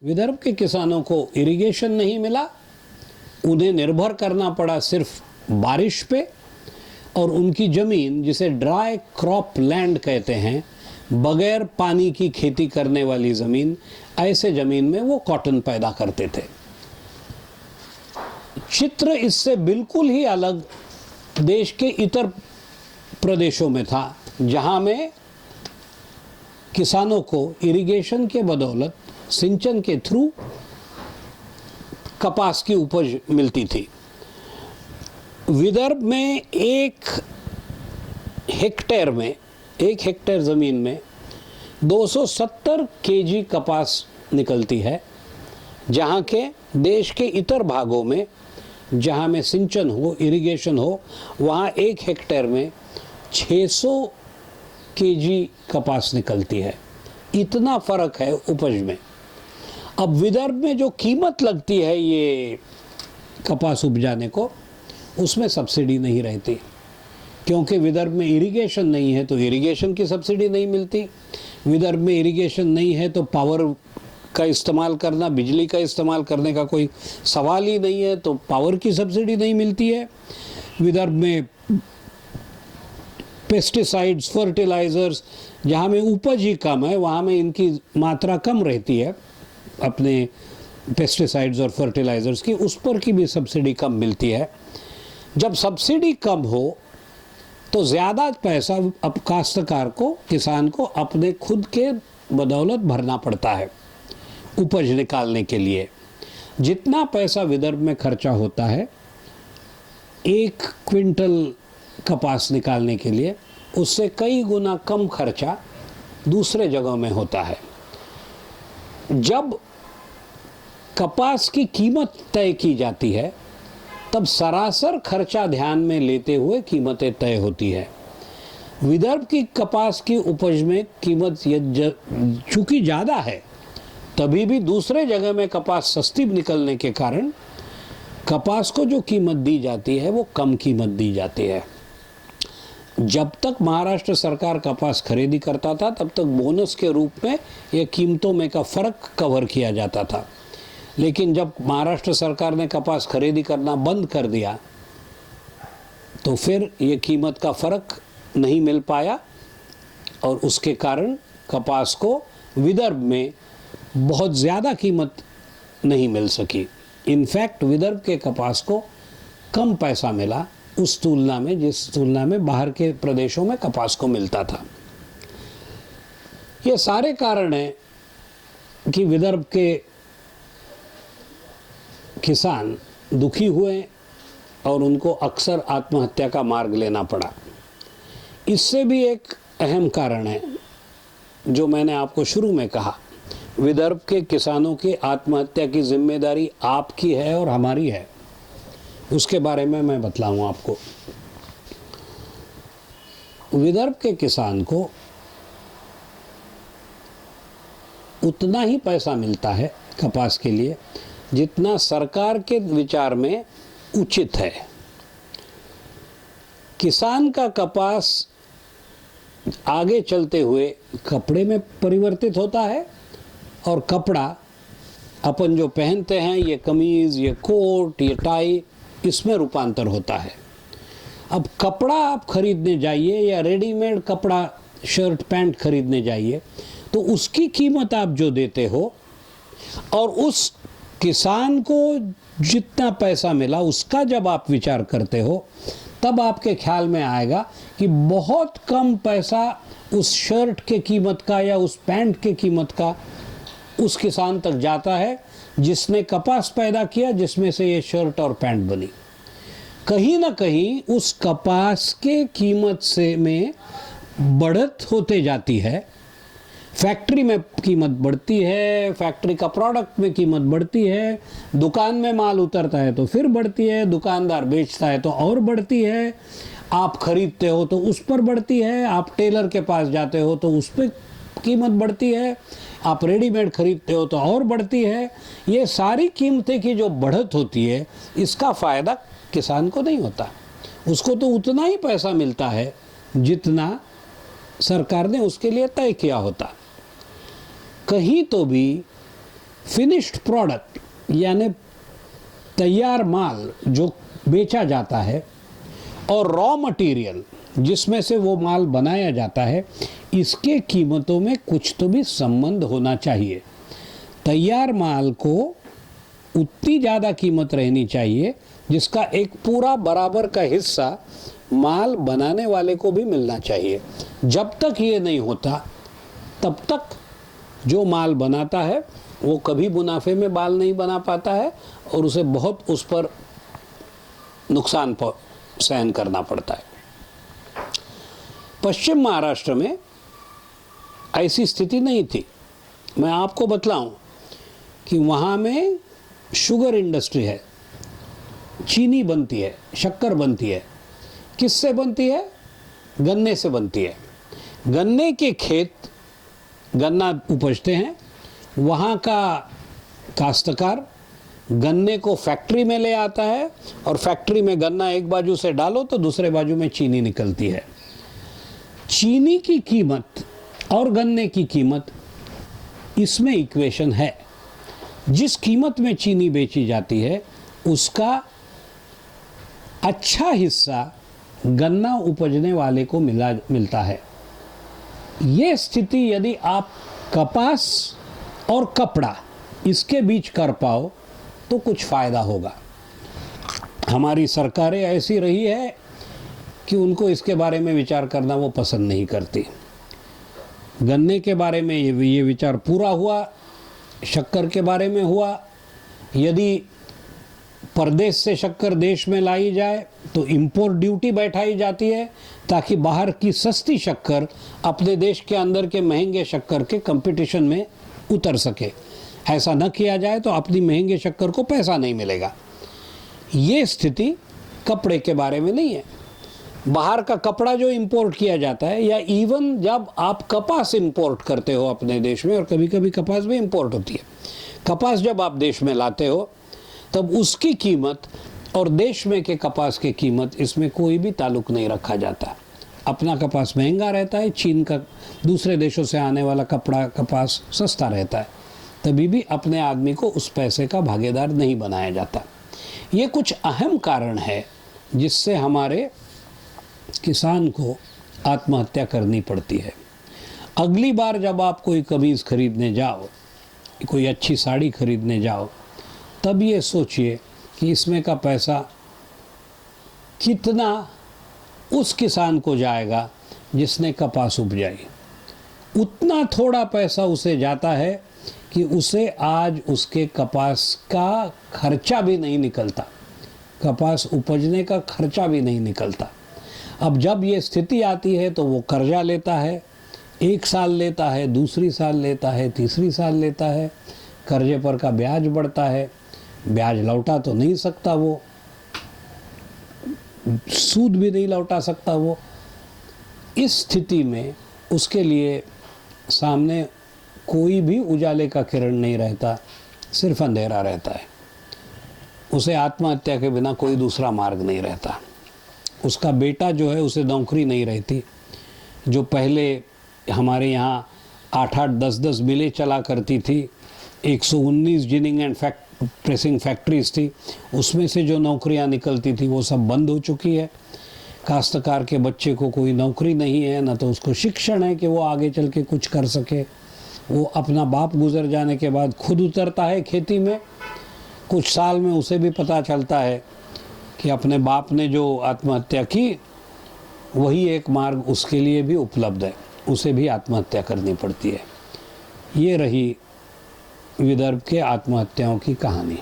विदर्भ के किसानों को इरिगेशन नहीं मिला, उन्हें निर्भर करना पड़ा सिर्फ बारिश पे, और उनकी ज़मीन, जिसे ड्राई क्रॉप लैंड कहते हैं, बगैर पानी की खेती करने वाली ज़मीन, ऐसे ज़मीन में वो कॉटन पैदा करते थे। चित्र इससे बिल्कुल ही अलग देश के इतर प्रदेशों में था, जहां में किसानों को इरिगेशन के बदौलत, सिंचन के थ्रू कपास की उपज मिलती थी। विदर्भ में एक हेक्टेयर ज़मीन में 270 केजी कपास निकलती है, जहाँ के देश के इतर भागों में, जहाँ में सिंचन हो, इरिगेशन हो, वहाँ एक हेक्टेयर में 600 केजी कपास निकलती है। इतना फ़र्क है उपज में। अब विदर्भ में जो कीमत लगती है ये कपास उपजाने को, उसमें सब्सिडी नहीं रहती, क्योंकि विदर्भ में इरिगेशन नहीं है तो इरिगेशन की सब्सिडी नहीं मिलती। विदर्भ में इरिगेशन नहीं है तो पावर का इस्तेमाल करना, बिजली का इस्तेमाल करने का कोई सवाल ही नहीं है, तो पावर की सब्सिडी नहीं मिलती है। विदर्भ में पेस्टिसाइड्स, फर्टिलाइज़र्स, जहाँ में उपज ही कम है, वहाँ में इनकी मात्रा कम रहती है, अपने पेस्टिसाइड्स और फर्टिलाइज़र्स की, उस पर की भी सब्सिडी कम मिलती है। जब सब्सिडी कम हो तो ज़्यादा पैसा अब काश्तकार को, किसान को अपने खुद के बदौलत भरना पड़ता है उपज निकालने के लिए। जितना पैसा विदर्भ में खर्चा होता है 1 क्विंटल कपास निकालने के लिए, उससे कई गुना कम खर्चा दूसरे जगहों में होता है। जब कपास की कीमत तय की जाती है तब सरासर खर्चा ध्यान में लेते हुए कीमतें तय होती है। विदर्भ की कपास की उपज में कीमत चूंकि ज़्यादा है, तभी भी दूसरे जगह में कपास सस्ती निकलने के कारण कपास को जो कीमत दी जाती है वो कम कीमत दी जाती है। जब तक महाराष्ट्र सरकार कपास खरीदी करता था, तब तक बोनस के रूप में ये कीमतों में का फ़र्क कवर किया जाता था। लेकिन जब महाराष्ट्र सरकार ने कपास खरीदी करना बंद कर दिया, तो फिर ये कीमत का फ़र्क नहीं मिल पाया, और उसके कारण कपास को विदर्भ में बहुत ज़्यादा कीमत नहीं मिल सकी। इनफैक्ट विदर्भ के कपास को कम पैसा मिला उस तुलना में, जिस तुलना में बाहर के प्रदेशों में कपास को मिलता था। ये सारे कारण हैं कि विदर्भ के किसान दुखी हुए और उनको अक्सर आत्महत्या का मार्ग लेना पड़ा। इससे भी एक अहम कारण है जो मैंने आपको शुरू में कहा, विदर्भ के किसानों की आत्महत्या की जिम्मेदारी आपकी है और हमारी है। उसके बारे में मैं बतलाऊँ आपको। विदर्भ के किसान को उतना ही पैसा मिलता है कपास के लिए जितना सरकार के विचार में उचित है। किसान का कपास आगे चलते हुए कपड़े में परिवर्तित होता है, और कपड़ा अपन जो पहनते हैं, ये कमीज़, ये कोट, ये टाई, इसमें रूपांतर होता है। अब कपड़ा आप खरीदने जाइए या रेडीमेड कपड़ा, शर्ट पैंट खरीदने जाइए, तो उसकी कीमत आप जो देते हो और उस किसान को जितना पैसा मिला उसका जब आप विचार करते हो, तब आपके ख्याल में आएगा कि बहुत कम पैसा उस शर्ट के कीमत का या उस पैंट के कीमत का उस किसान तक जाता है जिसने कपास पैदा किया, जिसमें से ये शर्ट और पैंट बनी। कहीं ना कहीं उस कपास के कीमत से में बढ़त होते जाती है। फैक्ट्री में कीमत बढ़ती है, फैक्ट्री का प्रोडक्ट में कीमत बढ़ती है, दुकान में माल उतरता है तो फिर बढ़ती है, दुकानदार बेचता है तो और बढ़ती है, आप खरीदते हो तो उस पर बढ़ती है, आप टेलर के पास जाते हो तो उस पर कीमत बढ़ती है, आप रेडीमेड खरीदते हो तो और बढ़ती है। ये सारी कीमतें की जो बढ़त होती है, इसका फ़ायदा किसान को नहीं होता। उसको तो उतना ही पैसा मिलता है जितना सरकार ने उसके लिए तय किया होता। कहीं तो भी फिनिश्ड प्रोडक्ट यानी तैयार माल जो बेचा जाता है और रॉ मटेरियल जिसमें से वो माल बनाया जाता है, इसके कीमतों में कुछ तो भी संबंध होना चाहिए। तैयार माल को उतनी ज़्यादा कीमत रहनी चाहिए जिसका एक पूरा बराबर का हिस्सा माल बनाने वाले को भी मिलना चाहिए। जब तक ये नहीं होता तब तक जो माल बनाता है वो कभी मुनाफे में बाल नहीं बना पाता है और उसे बहुत उस पर नुकसान सहन करना पड़ता है। पश्चिम महाराष्ट्र में ऐसी स्थिति नहीं थी। मैं आपको बतलाऊं कि वहाँ में शुगर इंडस्ट्री है, चीनी बनती है, शक्कर बनती है। किससे बनती है? गन्ने से बनती है। गन्ने के खेत गन्ना उपजते हैं, वहाँ का काश्तकार गन्ने को फैक्ट्री में ले आता है और फैक्ट्री में गन्ना एक बाजू से डालो तो दूसरे बाजू में चीनी निकलती है। चीनी की कीमत और गन्ने की कीमत, इसमें इक्वेशन है। जिस कीमत में चीनी बेची जाती है उसका अच्छा हिस्सा गन्ना उपजने वाले को मिलता है। ये स्थिति यदि आप कपास और कपड़ा इसके बीच कर पाओ तो कुछ फ़ायदा होगा। हमारी सरकारें ऐसी रही है कि उनको इसके बारे में विचार करना वो पसंद नहीं करती। गन्ने के बारे में ये विचार पूरा हुआ, शक्कर के बारे में हुआ। यदि परदेश से शक्कर देश में लाई जाए तो इंपोर्ट ड्यूटी बैठाई जाती है ताकि बाहर की सस्ती शक्कर अपने देश के अंदर के महंगे शक्कर के कंपटीशन में उतर सके। ऐसा न किया जाए तो अपनी महंगे शक्कर को पैसा नहीं मिलेगा। ये स्थिति कपड़े के बारे में नहीं है। बाहर का कपड़ा जो इंपोर्ट किया जाता है, या इवन जब आप कपास इंपोर्ट करते हो अपने देश में, और कभी कभी कपास भी इंपोर्ट होती है, कपास जब आप देश में लाते हो तब उसकी कीमत और देश में के कपास की कीमत, इसमें कोई भी ताल्लुक नहीं रखा जाता। अपना कपास महंगा रहता है, चीन का दूसरे देशों से आने वाला कपास सस्ता रहता है, तभी भी अपने आदमी को उस पैसे का भागीदार नहीं बनाया जाता। ये कुछ अहम कारण है जिससे हमारे किसान को आत्महत्या करनी पड़ती है। अगली बार जब आप कोई कमीज़ खरीदने जाओ, कोई अच्छी साड़ी खरीदने जाओ, तब ये सोचिए कि इसमें का पैसा कितना उस किसान को जाएगा जिसने कपास उपजाई। उतना थोड़ा पैसा उसे जाता है कि उसे आज उसके कपास का खर्चा भी नहीं निकलता, कपास उपजने का खर्चा भी नहीं निकलता। अब जब ये स्थिति आती है तो वो कर्जा लेता है, 1 साल लेता है, दूसरी साल लेता है, तीसरी साल लेता है, कर्जे पर का ब्याज बढ़ता है, ब्याज लौटा तो नहीं सकता, वो सूद भी नहीं लौटा सकता वो। इस स्थिति में उसके लिए सामने कोई भी उजाले का किरण नहीं रहता, सिर्फ अंधेरा रहता है। उसे आत्महत्या के बिना कोई दूसरा मार्ग नहीं रहता। उसका बेटा जो है, उसे नौकरी नहीं रहती। जो पहले हमारे यहाँ 8-8, 10-10 मिलें चला करती थी, 119 जिनिंग एंड प्रेसिंग फैक्ट्रीज थी, उसमें से जो नौकरियां निकलती थी वो सब बंद हो चुकी है। काश्तकार के बच्चे को कोई नौकरी नहीं है, ना तो उसको शिक्षण है कि वो आगे चल के कुछ कर सके। वो अपना बाप गुजर जाने के बाद खुद उतरता है खेती में। कुछ साल में उसे भी पता चलता है कि अपने बाप ने जो आत्महत्या की वही एक मार्ग उसके लिए भी उपलब्ध है, उसे भी आत्महत्या करनी पड़ती है। ये रही विदर्भ के आत्महत्याओं की कहानी।